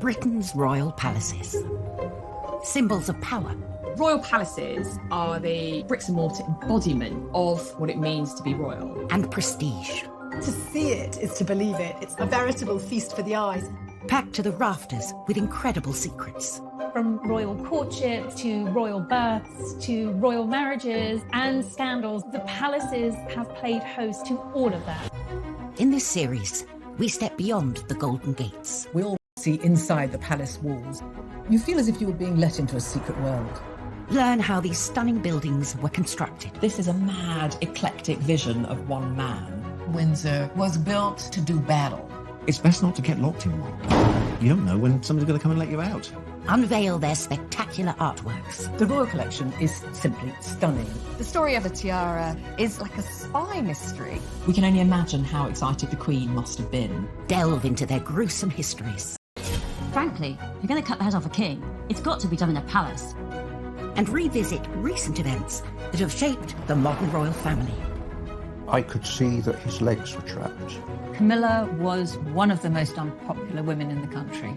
Britain's royal palaces. Symbols of power. Royal palaces are the bricks and mortar embodiment of what it means to be royal. And prestige. To see it is to believe it. It's a veritable feast for the eyes. Packed to the rafters with incredible secrets. From royal courtships to royal births to royal marriages and scandals, the palaces have played host to all of that. In this series, we step beyond the Golden Gates. We all see inside the palace walls. You feel as if you were being let into a secret world. Learn how these stunning buildings were constructed. This is a mad, eclectic vision of one man. Windsor was built to do battle. It's best not to get locked in one. You don't know when somebody's going to come and let you out. Unveil their spectacular artworks. The royal collection is simply stunning. The story of the tiara is like a spy mystery. We can only imagine how excited the Queen must have been. Delve into their gruesome histories. Frankly, if you're going to cut the head off a king, it's got to be done in a palace. And revisit recent events that have shaped the modern royal family. I could see that his legs were trapped. Camila was one of the most unpopular women in the country.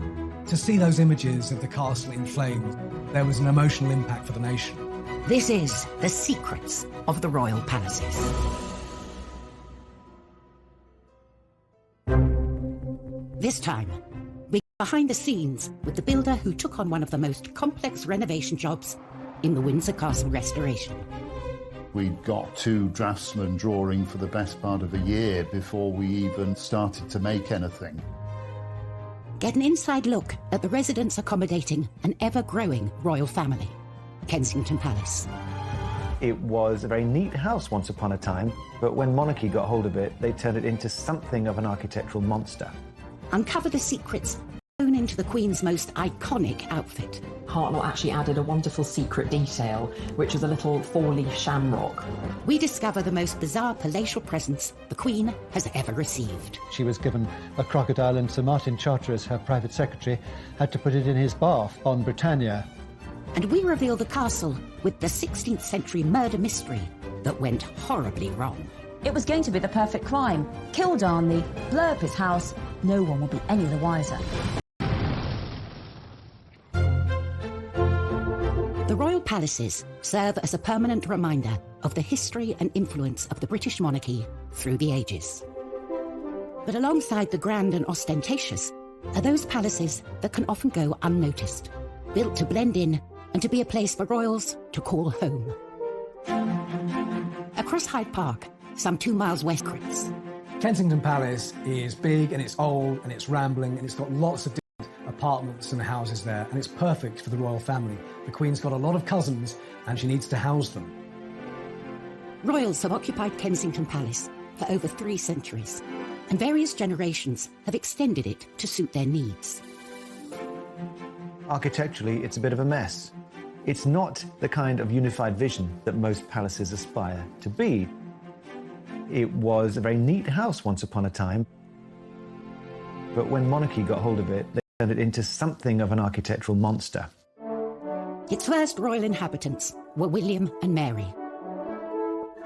To see those images of the castle in flames, there was an emotional impact for the nation. This is The Secrets of the Royal Palaces. This time, we go behind the scenes with the builder who took on one of the most complex renovation jobs in the Windsor Castle restoration. We'd got 2 draftsmen drawing for the best part of a year before we even started to make anything. Get an inside look at the residents accommodating an ever-growing royal family, Kensington Palace. It was a very neat house once upon a time, but when monarchy got hold of it, they turned it into something of an architectural monster. Uncover the secrets sewn into the Queen's most iconic outfit. Hartnell actually added a wonderful secret detail, which was a little 4-leaf shamrock. We discover the most bizarre palatial presents the Queen has ever received. She was given a crocodile, and Sir Martin Charteris, her private secretary, had to put it in his bath on Britannia. And we reveal the castle with the 16th century murder mystery that went horribly wrong. It was going to be the perfect crime. Kill Darnley, blow up his house, no one will be any the wiser. The royal palaces serve as a permanent reminder of the history and influence of the British monarchy through the ages. But alongside the grand and ostentatious are those palaces that can often go unnoticed, built to blend in and to be a place for royals to call home. Across Hyde Park, some 2 miles west of Chris. Kensington Palace is big and it's old and it's rambling and it's got lots of apartments and houses there, and it's perfect for the royal family. The Queen's got a lot of cousins and she needs to house them. Royals have occupied Kensington Palace for over 3 centuries, and various generations have extended it to suit their needs. Architecturally, it's a bit of a mess. It's not the kind of unified vision that most palaces aspire to be. It was a very neat house once upon a time, but when monarchy got hold of it, they turned it into something of an architectural monster. Its first royal inhabitants were William and Mary.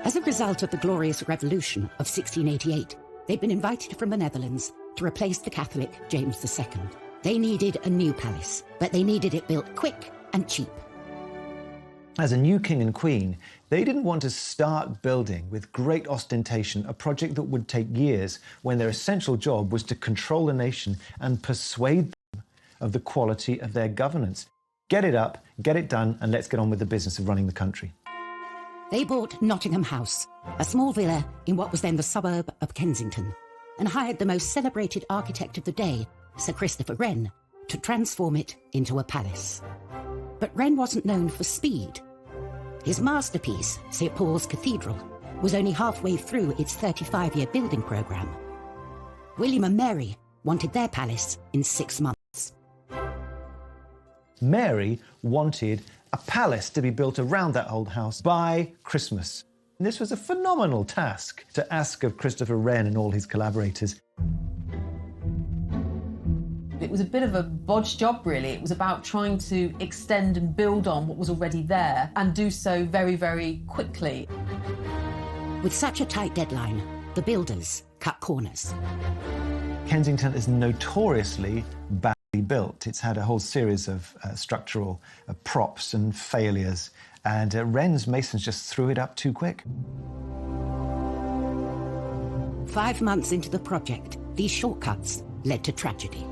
As a result of the Glorious Revolution of 1688, they'd been invited from the Netherlands to replace the Catholic James II. They needed a new palace, but they needed it built quick and cheap. As a new king and queen, they didn't want to start building with great ostentation a project that would take years when their essential job was to control the nation and persuade them of the quality of their governance. Get it up, get it done, and let's get on with the business of running the country. They bought Nottingham House, a small villa in what was then the suburb of Kensington, and hired the most celebrated architect of the day, Sir Christopher Wren, to transform it into a palace. But Wren wasn't known for speed. His masterpiece, St. Paul's Cathedral, was only halfway through its 35-year building programme. William and Mary wanted their palace in 6 months. Mary wanted a palace to be built around that old house by Christmas. And this was a phenomenal task to ask of Christopher Wren and all his collaborators. It was a bit of a bodge job, really. It was about trying to extend and build on what was already there and do so very, very quickly. With such a tight deadline, the builders cut corners. Kensington is notoriously badly built. It's had a whole series of structural props and failures, and Wren's masons just threw it up too quick. 5 months into the project, these shortcuts led to tragedy.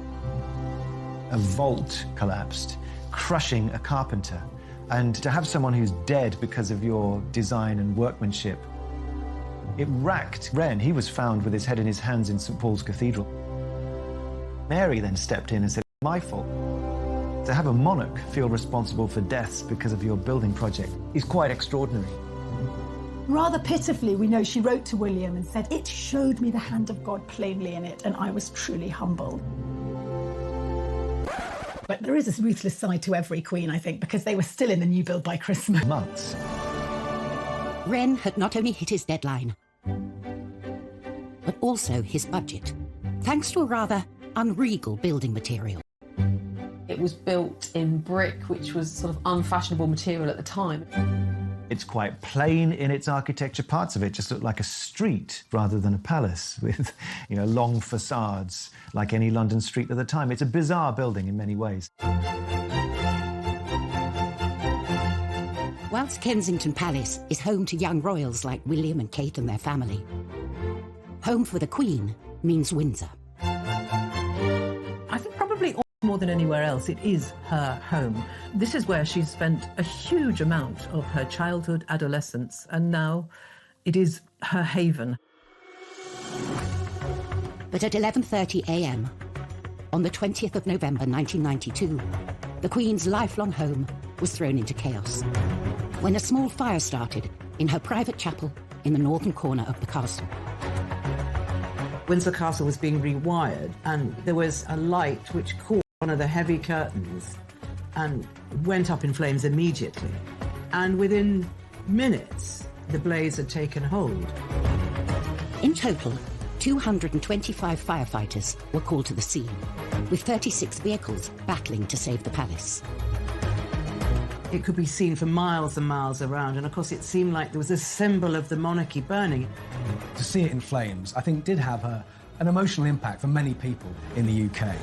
A vault collapsed, crushing a carpenter. And to have someone who's dead because of your design and workmanship, it racked Wren. He was found with his head in his hands in St. Paul's Cathedral. Mary then stepped in and said, "My fault." To have a monarch feel responsible for deaths because of your building project is quite extraordinary. Rather pitifully, we know she wrote to William and said, "It showed me the hand of God plainly in it, and I was truly humbled." But there is a ruthless side to every queen, I think, because they were still in the new build by Christmas. Months. Wren had not only hit his deadline, but also his budget, thanks to a rather unregal building material. It was built in brick, which was sort of unfashionable material at the time. It's quite plain in its architecture. Parts of it just look like a street rather than a palace with, long facades like any London street at the time. It's a bizarre building in many ways. Whilst Kensington Palace is home to young royals like William and Kate and their family, home for the Queen means Windsor. I think probably more than anywhere else, it is her home. This is where she spent a huge amount of her childhood, adolescence, and now it is her haven. But at 11:30 a.m, on the 20th of November 1992, the Queen's lifelong home was thrown into chaos when a small fire started in her private chapel in the northern corner of the castle. Windsor Castle was being rewired, and there was a light which caught one of the heavy curtains and went up in flames immediately. And within minutes, the blaze had taken hold. In total, 225 firefighters were called to the scene, with 36 vehicles battling to save the palace. It could be seen for miles and miles around, and of course it seemed like there was a symbol of the monarchy burning. To see it in flames, I think, did have an emotional impact for many people in the UK.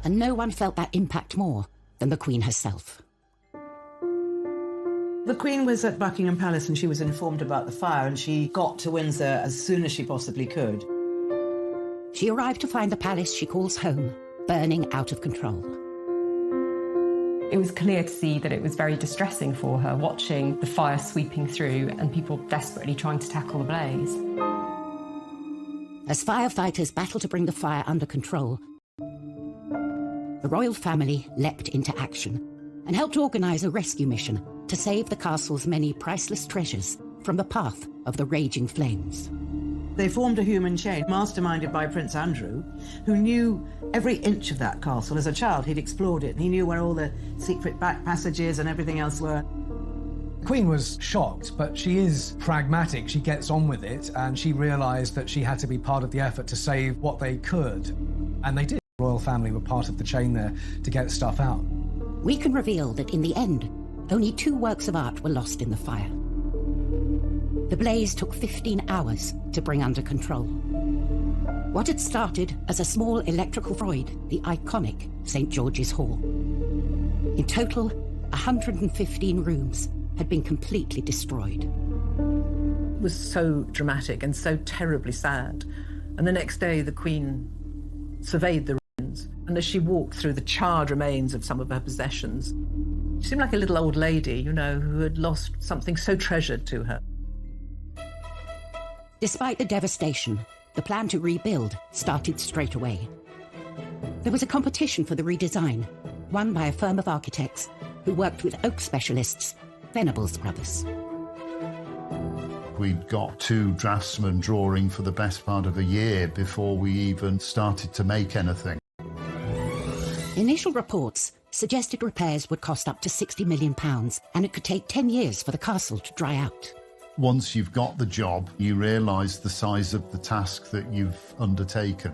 And no one felt that impact more than the Queen herself. The Queen was at Buckingham Palace and she was informed about the fire, and she got to Windsor as soon as she possibly could. She arrived to find the palace she calls home burning out of control. It was clear to see that it was very distressing for her, watching the fire sweeping through and people desperately trying to tackle the blaze. As firefighters battled to bring the fire under control, the royal family leapt into action and helped organise a rescue mission to save the castle's many priceless treasures from the path of the raging flames. They formed a human chain, masterminded by Prince Andrew, who knew every inch of that castle. As a child, he'd explored it, and he knew where all the secret back passages and everything else were. The Queen was shocked, but she is pragmatic. She gets on with it, and she realised that she had to be part of the effort to save what they could. And they did. The royal family were part of the chain there to get stuff out. We can reveal that in the end, only 2 works of art were lost in the fire. The blaze took 15 hours to bring under control. What had started as a small electrical void, the iconic St. George's Hall. In total, 115 rooms had been completely destroyed. It was so dramatic and so terribly sad. And the next day, the Queen surveyed the ruins, and as she walked through the charred remains of some of her possessions, she seemed like a little old lady, who had lost something so treasured to her. Despite the devastation, the plan to rebuild started straight away. There was a competition for the redesign, won by a firm of architects who worked with oak specialists, Venables Brothers. We'd got 2 draftsmen drawing for the best part of a year before we even started to make anything. Initial reports suggested repairs would cost up to £60 million, and it could take 10 years for the castle to dry out. Once you've got the job, you realise the size of the task that you've undertaken.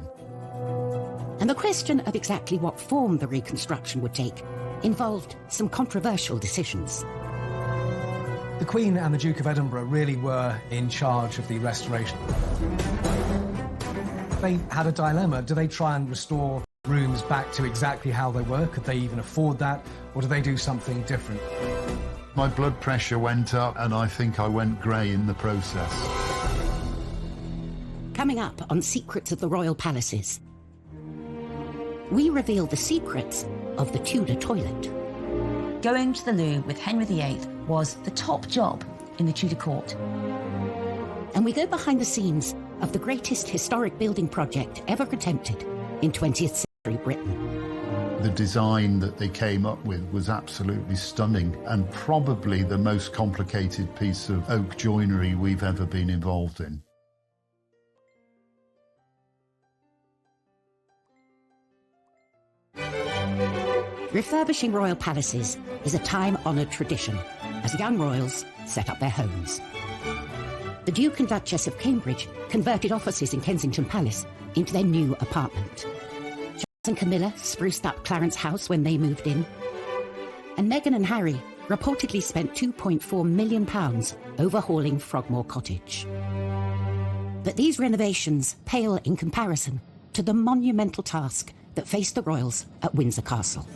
And the question of exactly what form the reconstruction would take involved some controversial decisions. The Queen and the Duke of Edinburgh really were in charge of the restoration. They had a dilemma. Do they try and restore rooms back to exactly how they were? Could they even afford that? Or do they do something different? My blood pressure went up and I think I went grey in the process. Coming up on Secrets of the Royal Palaces, we reveal the secrets of the Tudor toilet. Going to the loo with Henry VIII was the top job in the Tudor court. And we go behind the scenes of the greatest historic building project ever attempted in 20th century Britain. The design that they came up with was absolutely stunning and probably the most complicated piece of oak joinery we've ever been involved in. Refurbishing royal palaces is a time-honoured tradition as young royals set up their homes. The Duke and Duchess of Cambridge converted offices in Kensington Palace into their new apartment. Charles and Camilla spruced up Clarence House when they moved in. And Meghan and Harry reportedly spent £2.4 million overhauling Frogmore Cottage. But these renovations pale in comparison to the monumental task that faced the royals at Windsor Castle.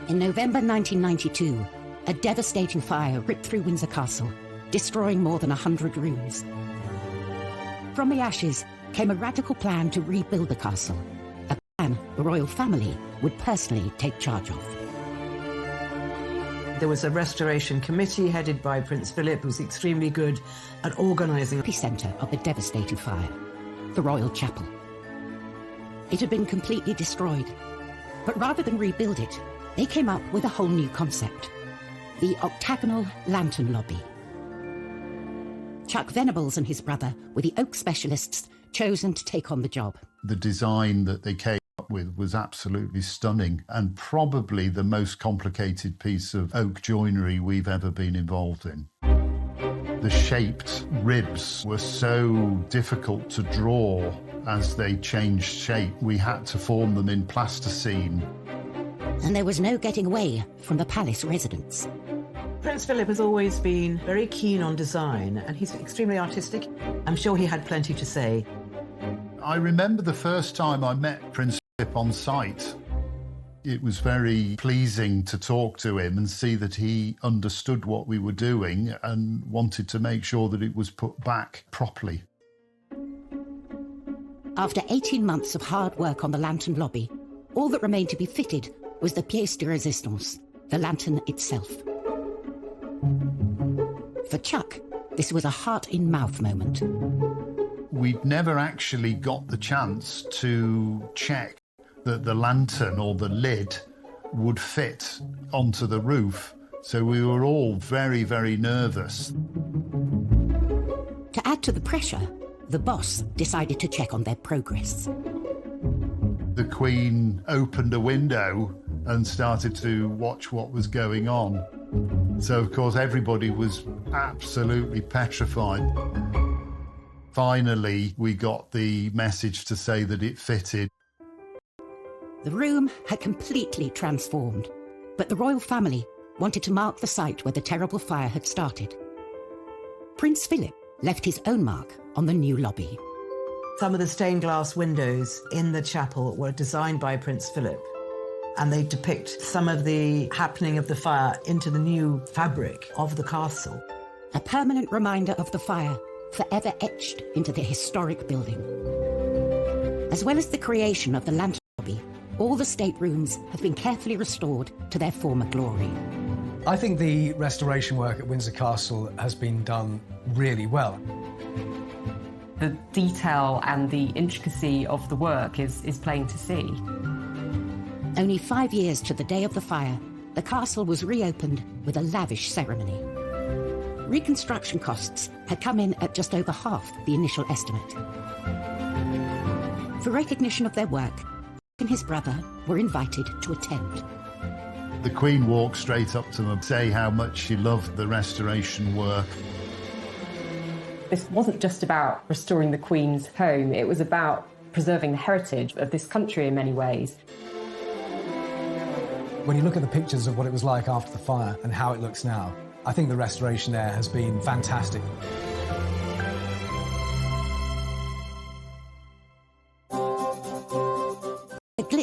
In November 1992, a devastating fire ripped through Windsor Castle, destroying more than 100 rooms. From the ashes came a radical plan to rebuild the castle, a plan the royal family would personally take charge of. There was a restoration committee headed by Prince Philip, who was extremely good at organising. The centre of the devastating fire, the Royal Chapel. It had been completely destroyed, but rather than rebuild it, they came up with a whole new concept, the octagonal lantern lobby. Chuck Venables and his brother were the oak specialists chosen to take on the job. The design that they came up with was absolutely stunning and probably the most complicated piece of oak joinery we've ever been involved in. The shaped ribs were so difficult to draw as they changed shape. We had to form them in plasticine. And there was no getting away from the palace residents. Prince Philip has always been very keen on design, and he's extremely artistic. I'm sure he had plenty to say. I remember the first time I met Prince Philip on site. It was very pleasing to talk to him and see that he understood what we were doing and wanted to make sure that it was put back properly. After 18 months of hard work on the lantern lobby, all that remained to be fitted was the pièce de résistance, the lantern itself. For Chuck, this was a heart-in-mouth moment. We'd never actually got the chance to check that the lantern or the lid would fit onto the roof, so we were all very, very nervous. To add to the pressure, the boss decided to check on their progress. The Queen opened a window and started to watch what was going on. So, of course, everybody was absolutely petrified. Finally, we got the message to say that it fitted. The room had completely transformed, but the royal family wanted to mark the site where the terrible fire had started. Prince Philip left his own mark on the new lobby. Some of the stained glass windows in the chapel were designed by Prince Philip, and they depict some of the happening of the fire into the new fabric of the castle. A permanent reminder of the fire, forever etched into the historic building. As well as the creation of the lantern lobby, all the staterooms have been carefully restored to their former glory. I think the restoration work at Windsor Castle has been done really well. The detail and the intricacy of the work is plain to see. Only 5 years to the day of the fire, the castle was reopened with a lavish ceremony. Reconstruction costs had come in at just over half the initial estimate. For recognition of their work, Chuck and his brother were invited to attend. The Queen walked straight up to them and say how much she loved the restoration work. This wasn't just about restoring the Queen's home, it was about preserving the heritage of this country in many ways. When you look at the pictures of what it was like after the fire and how it looks now, I think the restoration there has been fantastic.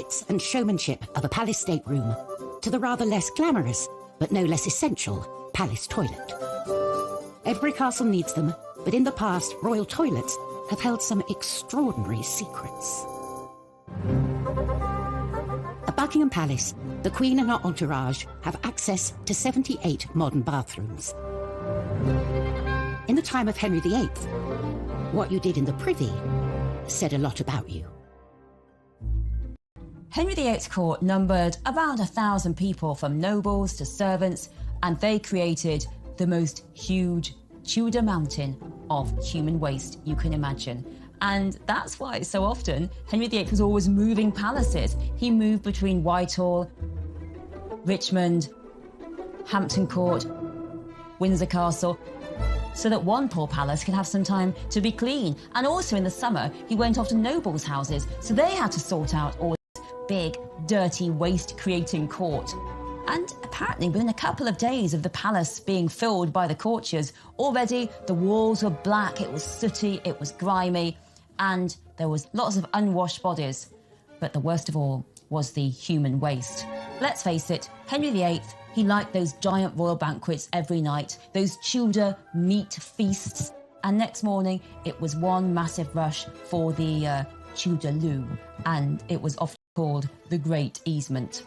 glitz and showmanship of a palace stateroom to the rather less glamorous, but no less essential, palace toilet. Every castle needs them, but in the past, royal toilets have held some extraordinary secrets. At Buckingham Palace, the Queen and her entourage have access to 78 modern bathrooms. In the time of Henry VIII, what you did in the privy said a lot about you. Henry VIII's court numbered around 1,000 people, from nobles to servants, and they created the most huge Tudor mountain of human waste you can imagine. And that's why so often Henry VIII was always moving palaces. He moved between Whitehall, Richmond, Hampton Court, Windsor Castle, so that one poor palace could have some time to be clean. And also in the summer, he went off to nobles' houses, so they had to sort out all this big, dirty, waste-creating court. And apparently within a couple of days of the palace being filled by the courtiers, already the walls were black, it was sooty, it was grimy, and there was lots of unwashed bodies. But the worst of all was the human waste. Let's face it, Henry VIII, he liked those giant royal banquets every night, those Tudor meat feasts, and next morning it was one massive rush for the Tudor loo, and it was often called the Great Easement.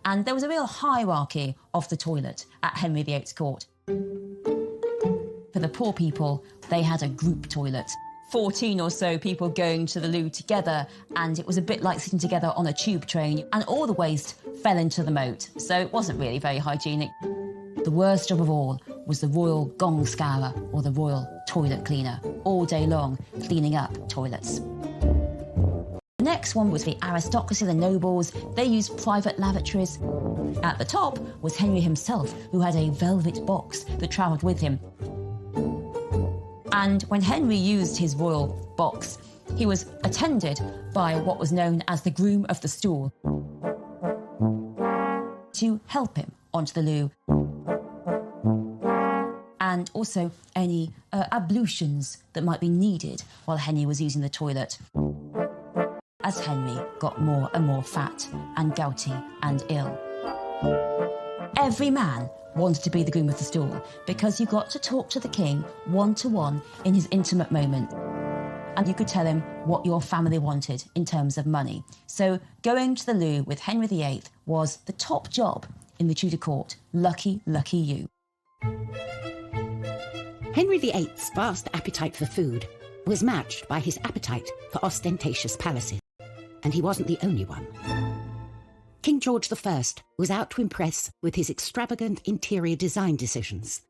And there was a real hierarchy of the toilet at Henry VIII's court. For the poor people, they had a group toilet. 14 or so people going to the loo together, and it was a bit like sitting together on a tube train, and all the waste fell into the moat, so it wasn't really very hygienic. The worst job of all was the royal gong scourer, or the royal toilet cleaner, all day long cleaning up toilets. The next one was the aristocracy, the nobles. They used private lavatories. At the top was Henry himself, who had a velvet box that travelled with him. And when Henry used his royal box, he was attended by what was known as the groom of the stool to help him onto the loo, and also any ablutions that might be needed while Henry was using the toilet, as Henry got more and more fat and gouty and ill. Every man wanted to be the groom of the stool, because you got to talk to the king one-to-one in his intimate moment, and you could tell him what your family wanted in terms of money. So going to the loo with Henry VIII was the top job in the Tudor court. Lucky, lucky you. Henry VIII's vast appetite for food was matched by his appetite for ostentatious palaces, and he wasn't the only one. King George I was out to impress with his extravagant interior design decisions.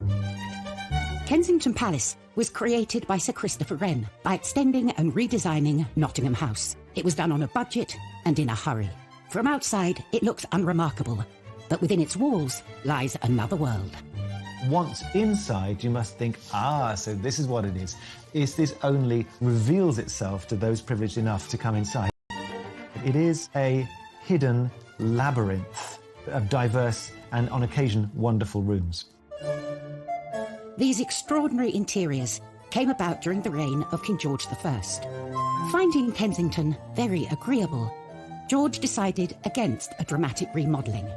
Kensington Palace was created by Sir Christopher Wren by extending and redesigning Nottingham House. It was done on a budget and in a hurry. From outside, it looks unremarkable, but within its walls lies another world. Once inside, you must think, so this is what it is. This only reveals itself to those privileged enough to come inside. It is a hidden labyrinth of diverse and, on occasion, wonderful rooms. These extraordinary interiors came about during the reign of King George I. Finding Kensington very agreeable, George decided against a dramatic remodelling.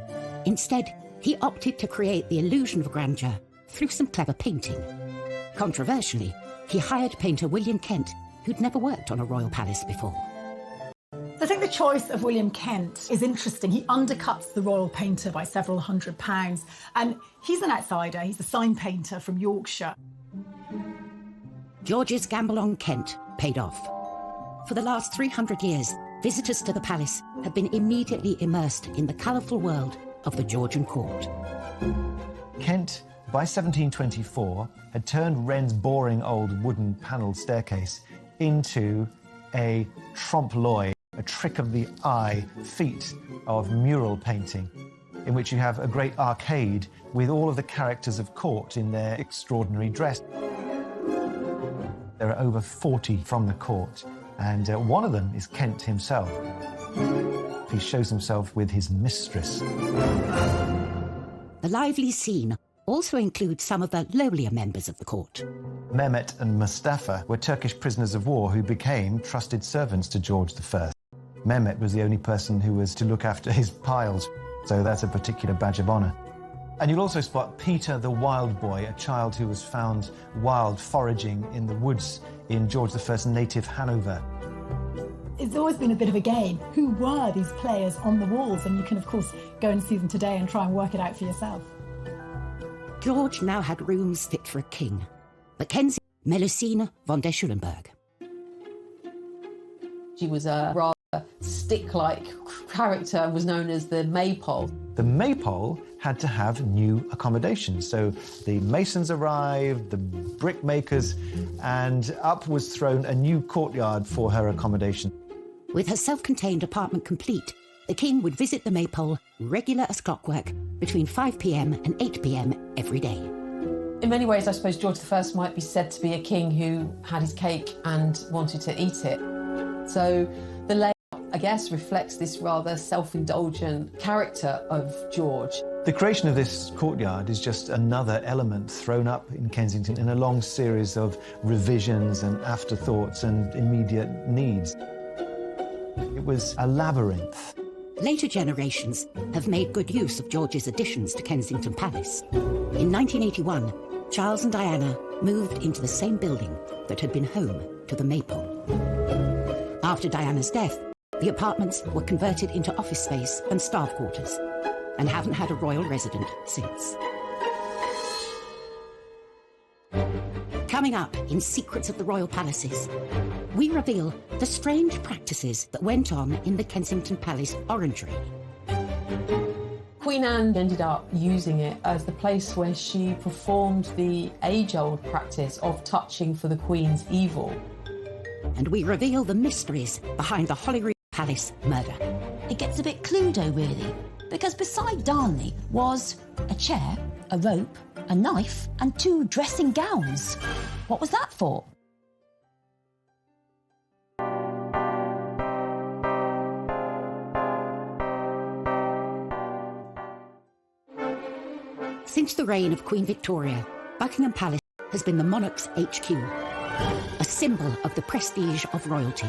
Instead, he opted to create the illusion of grandeur through some clever painting. Controversially, he hired painter William Kent, who'd never worked on a royal palace before. I think the choice of William Kent is interesting. He undercuts the royal painter by several £100s, and he's an outsider. He's a sign painter from Yorkshire. George's gamble on Kent paid off. For the last 300 years, visitors to the palace have been immediately immersed in the colourful world of the Georgian court. Kent, by 1724, had turned Wren's boring old wooden panelled staircase into a trompe-l'oeil, a trick of the eye feat of mural painting, in which you have a great arcade with all of the characters of court in their extraordinary dress. There are over 40 from the court, and one of them is Kent himself. He shows himself with his mistress. The lively scene also includes some of the lowlier members of the court. Mehmet and Mustafa were Turkish prisoners of war who became trusted servants to George I. Mehmet was the only person who was to look after his piles, so that's a particular badge of honour. And you'll also spot Peter the Wild Boy, a child who was found wild foraging in the woods in George I's native Hanover. It's always been a bit of a game. Who were these players on the walls? And you can, of course, go and see them today and try and work it out for yourself. George now had rooms fit for a king, but Kensington, Melusine von der Schulenburg. She was a rather stick-like character and was known as the Maypole. The Maypole had to have new accommodation, so the masons arrived, the brickmakers, and up was thrown a new courtyard for her accommodation. With her self-contained apartment complete, the king would visit the Maypole, regular as clockwork, between 5 p.m. and 8 p.m. every day. In many ways, I suppose George I might be said to be a king who had his cake and wanted to eat it. So the layout, I guess, reflects this rather self-indulgent character of George. The creation of this courtyard is just another element thrown up in Kensington in a long series of revisions and afterthoughts and immediate needs. It was a labyrinth. Later generations have made good use of George's additions to Kensington Palace. In 1981, Charles and Diana moved into the same building that had been home to the Maypole. After Diana's death, the apartments were converted into office space and staff quarters, and haven't had a royal resident since. Coming up in Secrets of the Royal Palaces, we reveal the strange practices that went on in the Kensington Palace orangery. Queen Anne ended up using it as the place where she performed the age-old practice of touching for the Queen's evil. And we reveal the mysteries behind the Holyrood Palace murder. It gets a bit Cluedo, really, because beside Darnley was a chair, a rope, a knife, and 2 dressing gowns. What was that for? Since the reign of Queen Victoria, Buckingham Palace has been the monarch's HQ, a symbol of the prestige of royalty.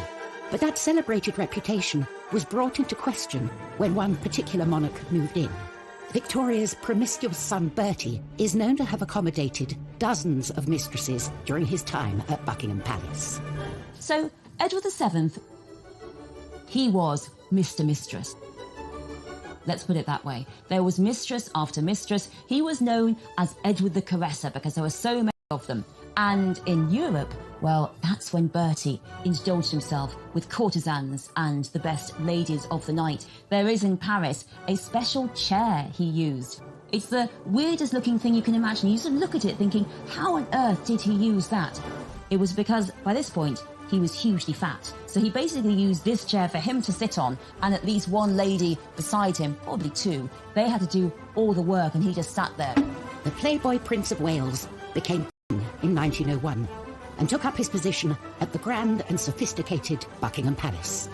But that celebrated reputation was brought into question when one particular monarch moved in. Victoria's promiscuous son Bertie is known to have accommodated dozens of mistresses during his time at Buckingham Palace. So, Edward VII, he was Mr. Mistress. Let's put it that way. There was mistress after mistress. He was known as Edward the Caresser because there were so many of them. And in Europe, well, that's when Bertie indulged himself with courtesans and the best ladies of the night. There is in Paris a special chair he used. It's the weirdest looking thing you can imagine. You just look at it thinking, how on earth did he use that? It was because, by this point, he was hugely fat. So he basically used this chair for him to sit on, and at least one lady beside him, probably 2, they had to do all the work and he just sat there. The Playboy Prince of Wales became king in 1901 and took up his position at the grand and sophisticated Buckingham Palace.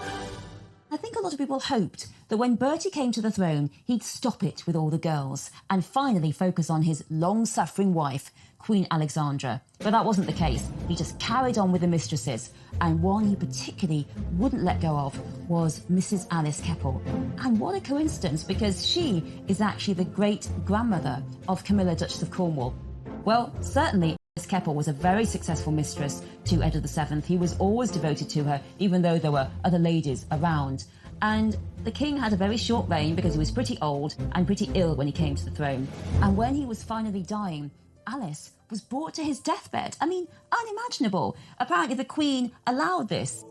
I think a lot of people hoped that when Bertie came to the throne, he'd stop it with all the girls and finally focus on his long-suffering wife, Queen Alexandra. But that wasn't the case. He just carried on with the mistresses, and one he particularly wouldn't let go of was Mrs. Alice Keppel. And what a coincidence, because she is actually the great-grandmother of Camilla, Duchess of Cornwall. Well, certainly Alice Keppel was a very successful mistress to Edward VII. He was always devoted to her, even though there were other ladies around. And the king had a very short reign because he was pretty old and pretty ill when he came to the throne. And when he was finally dying, Alice was brought to his deathbed. I mean, unimaginable. Apparently the Queen allowed this.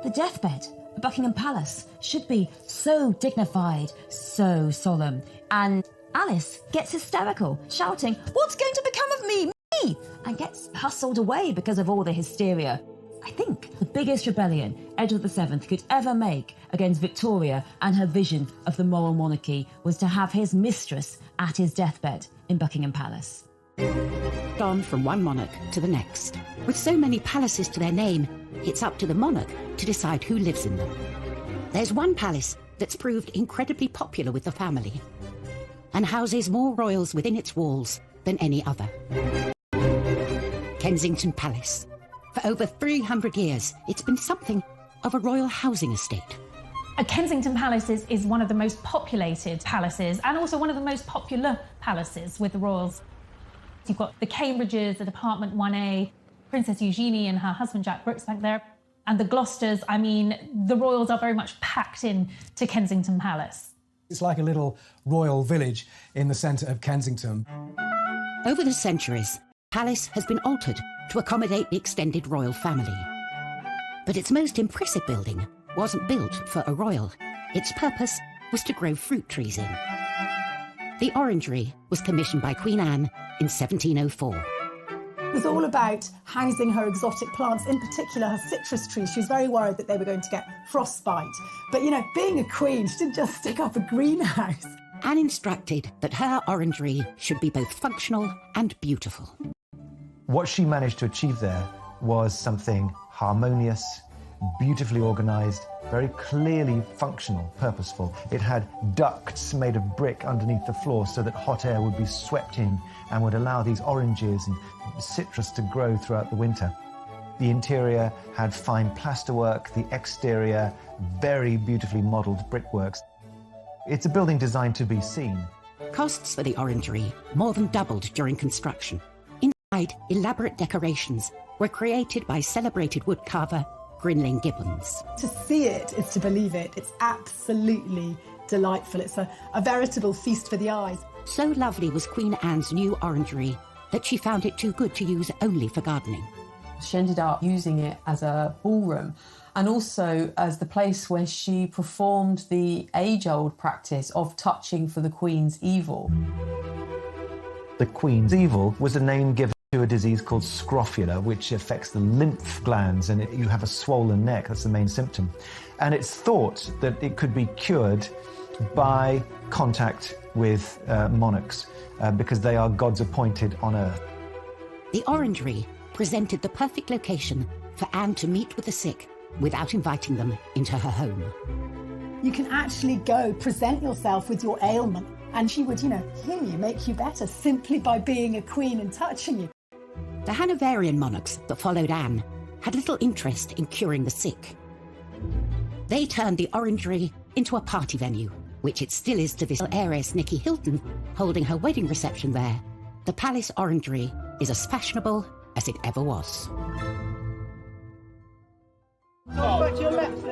The deathbed at Buckingham Palace should be so dignified, so solemn. And Alice gets hysterical, shouting, "What's going to become of me? Me!" and gets hustled away because of all the hysteria. I think the biggest rebellion Edward VII could ever make against Victoria and her vision of the moral monarchy was to have his mistress at his deathbed in Buckingham Palace. Gone from one monarch to the next. With so many palaces to their name, it's up to the monarch to decide who lives in them. There's one palace that's proved incredibly popular with the family and houses more royals within its walls than any other. Kensington Palace. For over 300 years, it's been something of a royal housing estate. Kensington Palace is one of the most populated palaces and also one of the most popular palaces with the royals. You've got the Cambridges, the Department 1A, Princess Eugenie and her husband Jack Brooks back there, and the Gloucesters. I mean, the royals are very much packed in to Kensington Palace. It's like a little royal village in the centre of Kensington. Over the centuries, the palace has been altered to accommodate the extended royal family. But its most impressive building wasn't built for a royal. Its purpose was to grow fruit trees in. The orangery was commissioned by Queen Anne in 1704. It was all about housing her exotic plants, in particular her citrus trees. She was very worried that they were going to get frostbite. But, you know, being a queen, she didn't just stick up a greenhouse. Anne instructed that her orangery should be both functional and beautiful. What she managed to achieve there was something harmonious, beautifully organised, very clearly functional, purposeful. It had ducts made of brick underneath the floor so that hot air would be swept in and would allow these oranges and citrus to grow throughout the winter. The interior had fine plasterwork, the exterior very beautifully modelled brickworks. It's a building designed to be seen. Costs for the orangery more than doubled during construction. Inside, elaborate decorations were created by celebrated woodcarver Grinling Gibbons. To see it is to believe it. It's absolutely delightful. It's a veritable feast for the eyes. So lovely was Queen Anne's new orangery that she found it too good to use only for gardening. She ended up using it as a ballroom and also as the place where she performed the age-old practice of touching for the Queen's evil. The Queen's evil was a name given to a disease called scrofula, which affects the lymph glands, and you have a swollen neck. That's the main symptom. And it's thought that it could be cured by contact with monarchs, because they are gods appointed on earth. The orangery presented the perfect location for Anne to meet with the sick without inviting them into her home. You can actually go present yourself with your ailment, and she would, heal you, make you better, simply by being a queen and touching you. The Hanoverian monarchs that followed Anne had little interest in curing the sick. They turned the orangery into a party venue, which it still is to this heiress Nicky Hilton holding her wedding reception there. The Palace Orangery is as fashionable as it ever was.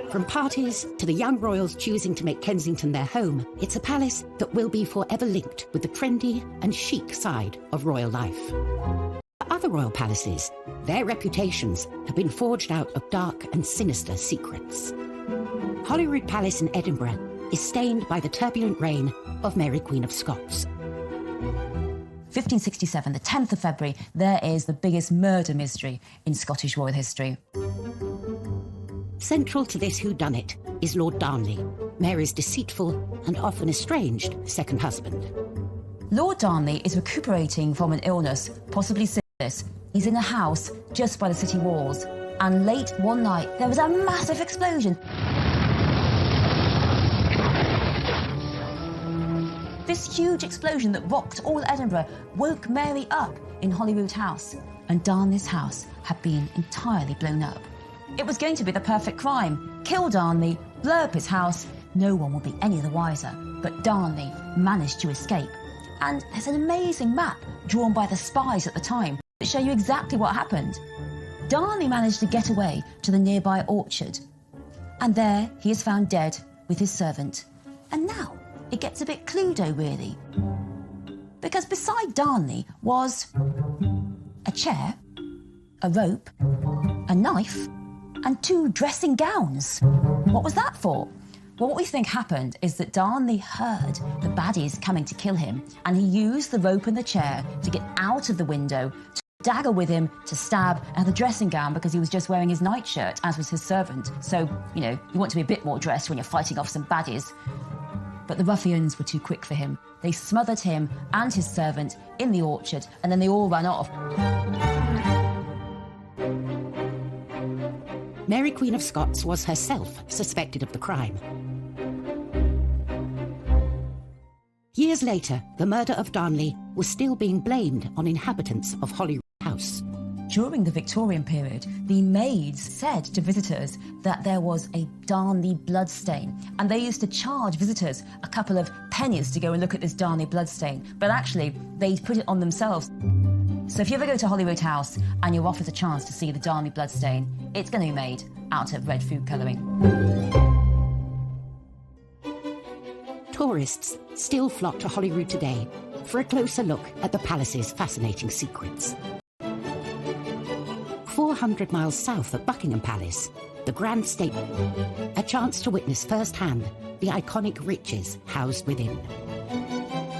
From parties to the young royals choosing to make Kensington their home, it's a palace that will be forever linked with the trendy and chic side of royal life. For other royal palaces, their reputations have been forged out of dark and sinister secrets. Holyrood Palace in Edinburgh is stained by the turbulent reign of Mary Queen of Scots. 1567, the 10th of February, there is the biggest murder mystery in Scottish royal history. Central to this whodunit is Lord Darnley, Mary's deceitful and often estranged second husband. Lord Darnley is recuperating from an illness, possibly syphilis. He's in a house just by the city walls, and late one night there was a massive explosion. This huge explosion that rocked all Edinburgh woke Mary up in Holyrood House, and Darnley's house had been entirely blown up. It was going to be the perfect crime. Kill Darnley, blow up his house, no one would be any the wiser. But Darnley managed to escape. And there's an amazing map drawn by the spies at the time that show you exactly what happened. Darnley managed to get away to the nearby orchard. And there he is found dead with his servant. And now it gets a bit Cluedo, really. Because beside Darnley was a chair, a rope, a knife, and 2 dressing gowns. What was that for? Well, what we think happened is that Darnley heard the baddies coming to kill him, and he used the rope and the chair to get out of the window, to dagger with him, to stab, and the dressing gown because he was just wearing his nightshirt, as was his servant. So, you want to be a bit more dressed when you're fighting off some baddies. But the ruffians were too quick for him. They smothered him and his servant in the orchard, and then they all ran off. Mary Queen of Scots was herself suspected of the crime. Years later, the murder of Darnley was still being blamed on inhabitants of Holyrood House. During the Victorian period, the maids said to visitors that there was a Darnley bloodstain, and they used to charge visitors a couple of pennies to go and look at this Darnley bloodstain, but actually they'd put it on themselves. So if you ever go to Holyrood House and you're offered a chance to see the Darnley bloodstain, it's going to be made out of red food colouring. Tourists still flock to Holyrood today for a closer look at the palace's fascinating secrets. 400 miles south of Buckingham Palace, the Grand Statement, a chance to witness firsthand the iconic riches housed within.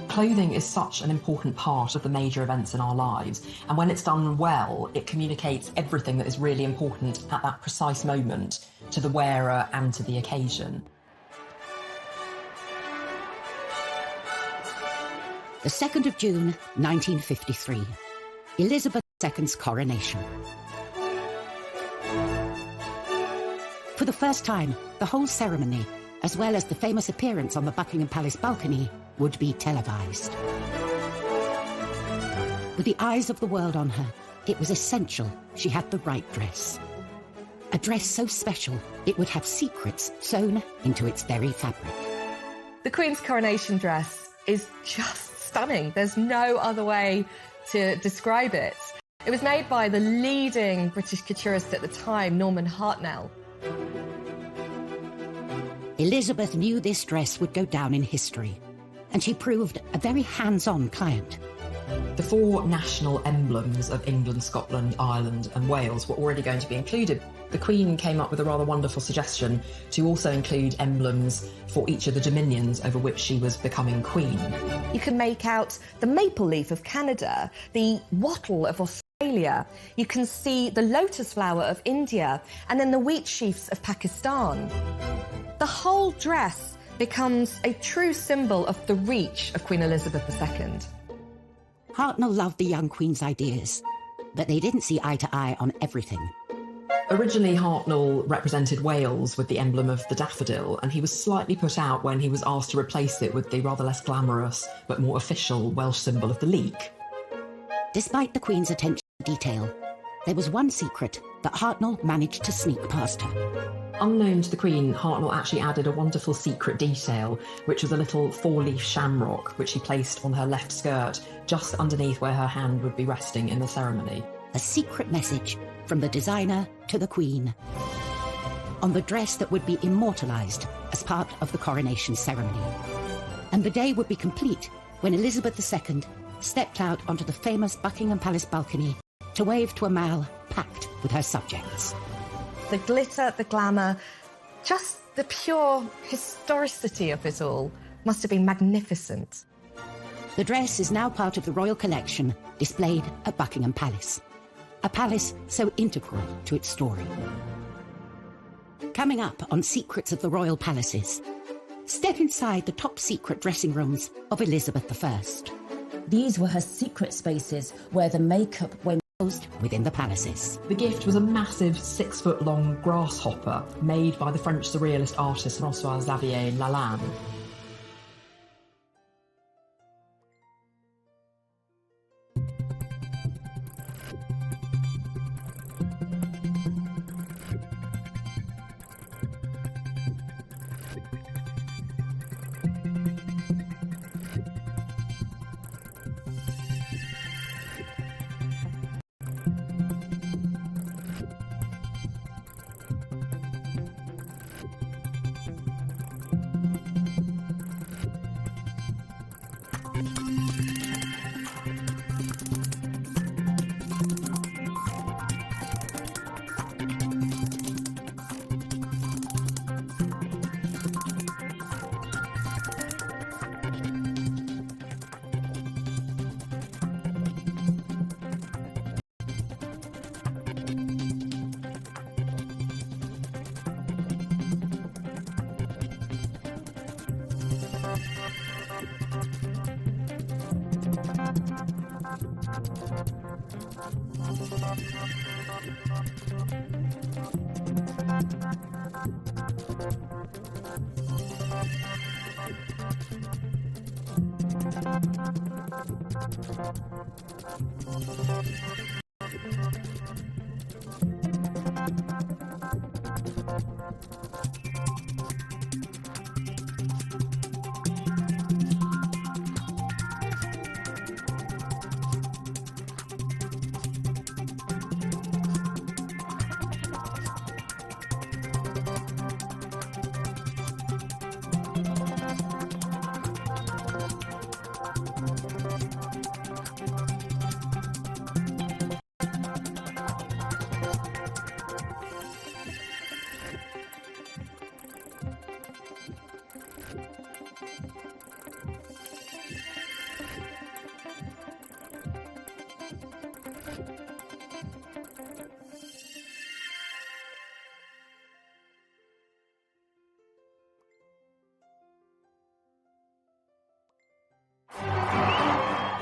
Clothing is such an important part of the major events in our lives, and when it's done well, it communicates everything that is really important at that precise moment to the wearer and to the occasion. The 2nd of June, 1953, Elizabeth II's coronation. For the first time, the whole ceremony, as well as the famous appearance on the Buckingham Palace balcony, would be televised. With the eyes of the world on her, it was essential she had the right dress. A dress so special, it would have secrets sewn into its very fabric. The Queen's coronation dress is just stunning. There's no other way to describe it. It was made by the leading British couturist at the time, Norman Hartnell. Elizabeth knew this dress would go down in history, and she proved a very hands-on client. The 4 national emblems of England, Scotland, Ireland and Wales were already going to be included. The Queen came up with a rather wonderful suggestion to also include emblems for each of the dominions over which she was becoming Queen. You can make out the maple leaf of Canada, the wattle of Australia. You can see the lotus flower of India, and then the wheat sheaves of Pakistan. The whole dress becomes a true symbol of the reach of Queen Elizabeth II. Hartnell loved the young Queen's ideas, but they didn't see eye to eye on everything. Originally, Hartnell represented Wales with the emblem of the daffodil, and he was slightly put out when he was asked to replace it with the rather less glamorous but more official Welsh symbol of the leek. Despite the Queen's attention to detail, there was one secret that Hartnell managed to sneak past her. Unknown to the Queen, Hartnell actually added a wonderful secret detail, which was a little 4-leaf shamrock, which he placed on her left skirt, just underneath where her hand would be resting in the ceremony. A secret message from the designer to the Queen on the dress that would be immortalised as part of the coronation ceremony. And the day would be complete when Elizabeth II stepped out onto the famous Buckingham Palace balcony to wave to a mall packed with her subjects. The glitter, the glamour, just the pure historicity of it all must have been magnificent. The dress is now part of the royal collection displayed at Buckingham Palace, a palace so integral to its story. Coming up on Secrets of the Royal Palaces, step inside the top secret dressing rooms of Elizabeth I. These were her secret spaces where the makeup went within the palaces. The gift was a massive 6-foot-long grasshopper made by the French surrealist artist François-Xavier Lalanne.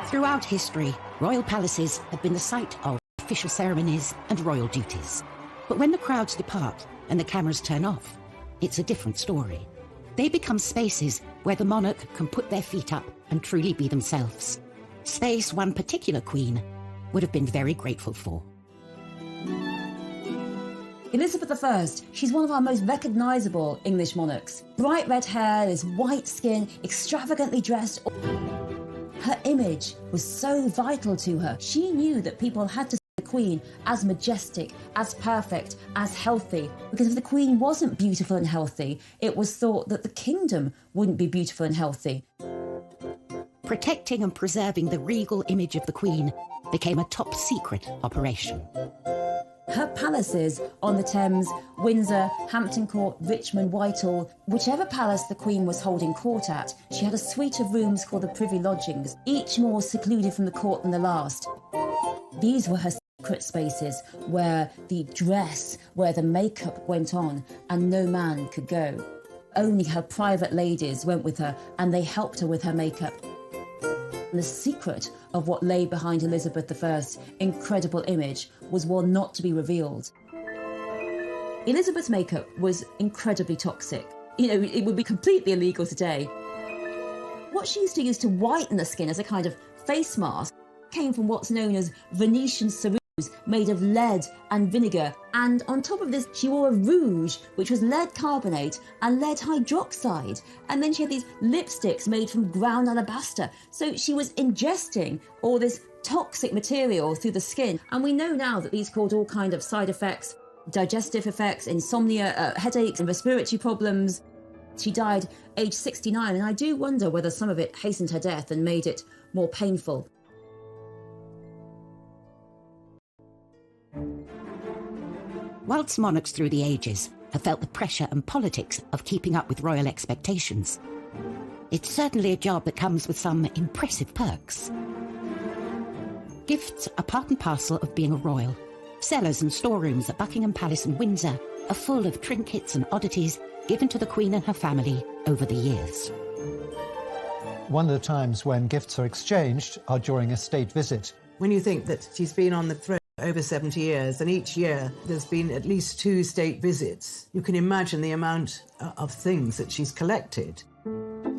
Throughout history, royal palaces have been the site of official ceremonies and royal duties. But when the crowds depart and the cameras turn off, it's a different story. They become spaces where the monarch can put their feet up and truly be themselves. Space one particular queen would have been very grateful for. Elizabeth I, she's one of our most recognisable English monarchs. Bright red hair, this white skin, extravagantly dressed. Her image was so vital to her. She knew that people had to see the Queen as majestic, as perfect, as healthy. Because if the Queen wasn't beautiful and healthy, it was thought that the kingdom wouldn't be beautiful and healthy. Protecting and preserving the regal image of the Queen became a top-secret operation. Her palaces on the Thames, Windsor, Hampton Court, Richmond, Whitehall, whichever palace the Queen was holding court at, she had a suite of rooms called the Privy Lodgings, each more secluded from the court than the last. These were her secret spaces where the dress, where the makeup went on, and no man could go. Only her private ladies went with her, and they helped her with her makeup. The secret of what lay behind Elizabeth I's incredible image was one not to be revealed. Elizabeth's makeup was incredibly toxic. You know, it would be completely illegal today. What she used to use to whiten the skin as a kind of face mask came from what's known as Venetian ceruse, made of lead and vinegar. And on top of this, she wore a rouge, which was lead carbonate and lead hydroxide. And then she had these lipsticks made from ground alabaster. So she was ingesting all this toxic material through the skin. And we know now that these caused all kinds of side effects, digestive effects, insomnia, headaches and respiratory problems. She died aged 69, and I do wonder whether some of it hastened her death and made it more painful. Whilst monarchs through the ages have felt the pressure and politics of keeping up with royal expectations, it's certainly a job that comes with some impressive perks. Gifts are part and parcel of being a royal. Cellars and storerooms at Buckingham Palace and Windsor are full of trinkets and oddities given to the Queen and her family over the years. One of the times when gifts are exchanged are during a state visit. When you think that she's been on the throne over 70 years, and each year there's been at least 2 state visits, you can imagine the amount of things that she's collected.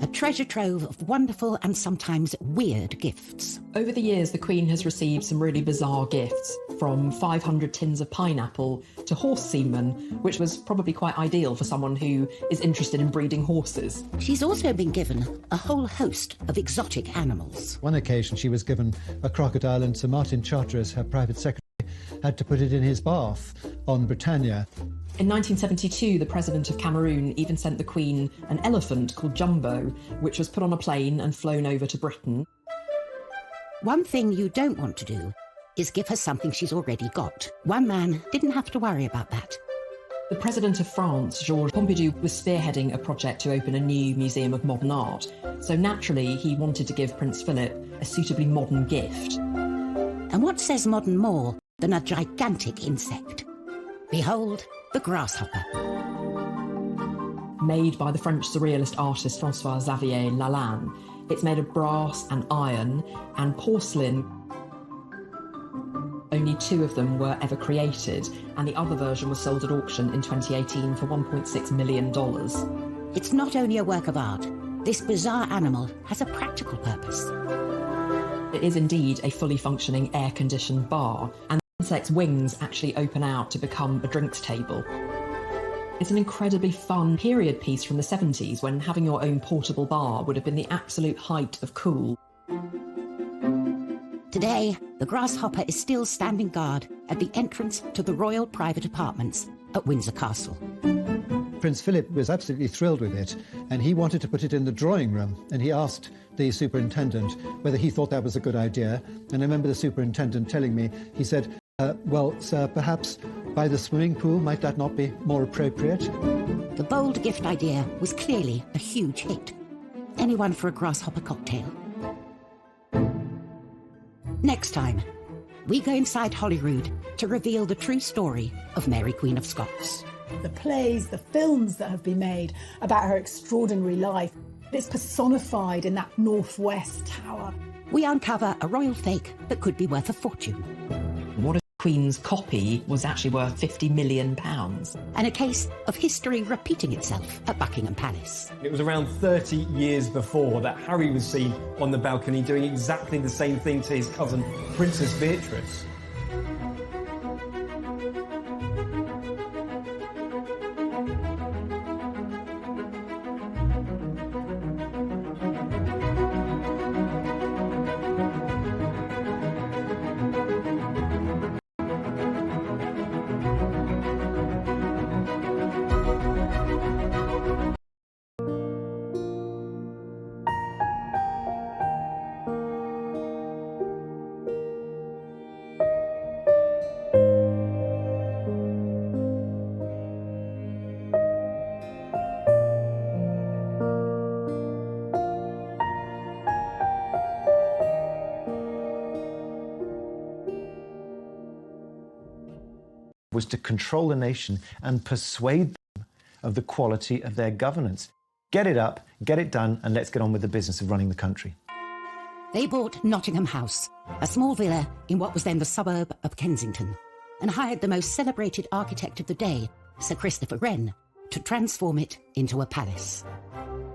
A treasure trove of wonderful and sometimes weird gifts. Over the years, the Queen has received some really bizarre gifts, from 500 tins of pineapple to horse semen, which was probably quite ideal for someone who is interested in breeding horses. She's also been given a whole host of exotic animals. One occasion she was given a crocodile, and Sir Martin Charteris, her private secretary, had to put it in his bath on Britannia. In 1972, the President of Cameroon even sent the Queen an elephant called Jumbo, which was put on a plane and flown over to Britain. One thing you don't want to do is give her something she's already got. One man didn't have to worry about that. The President of France, Georges Pompidou, was spearheading a project to open a new museum of modern art. So naturally, he wanted to give Prince Philip a suitably modern gift. And what says modern more than a gigantic insect? Behold, the grasshopper. Made by the French surrealist artist Francois-Xavier Lalanne, it's made of brass and iron and porcelain. Only 2 of them were ever created, and the other version was sold at auction in 2018 for $1.6 million. It's not only a work of art. This bizarre animal has a practical purpose. It is indeed a fully functioning air-conditioned bar, and Insects' wings actually open out to become a drinks table. It's an incredibly fun period piece from the 70s when having your own portable bar would have been the absolute height of cool. Today, the grasshopper is still standing guard at the entrance to the royal private apartments at Windsor Castle. Prince Philip was absolutely thrilled with it, and he wanted to put it in the drawing room, and he asked the superintendent whether he thought that was a good idea. And I remember the superintendent telling me, he said, well, sir, perhaps by the swimming pool, might that not be more appropriate? The bold gift idea was clearly a huge hit. Anyone for a grasshopper cocktail? Next time, we go inside Holyrood to reveal the true story of Mary, Queen of Scots. The plays, the films that have been made about her extraordinary life, it's personified in that Northwest Tower. We uncover a royal fake that could be worth a fortune. What if Queen's copy was actually worth £50 million? And a case of history repeating itself at Buckingham Palace. It was around 30 years before that Harry was seen on the balcony doing exactly the same thing to his cousin, Princess Beatrice. Was to control the nation and persuade them of the quality of their governance. Get it up, get it done, and let's get on with the business of running the country. They bought Nottingham House, a small villa in what was then the suburb of Kensington, and hired the most celebrated architect of the day, Sir Christopher Wren, to transform it into a palace.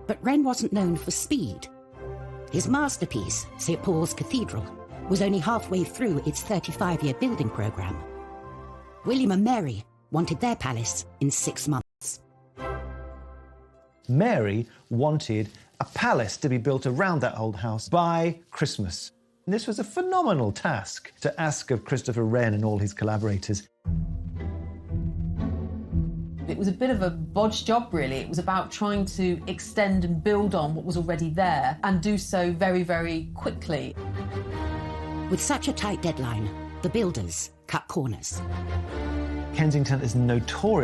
But Wren wasn't known for speed. His masterpiece, St. Paul's Cathedral, was only halfway through its 35-year building programme. William and Mary wanted their palace in 6 months. Mary wanted a palace to be built around that old house by Christmas. And this was a phenomenal task to ask of Christopher Wren and all his collaborators. It was a bit of a bodged job, really. It was about trying to extend and build on what was already there and do so very, very quickly. With such a tight deadline, the builders cut corners. Kensington is notorious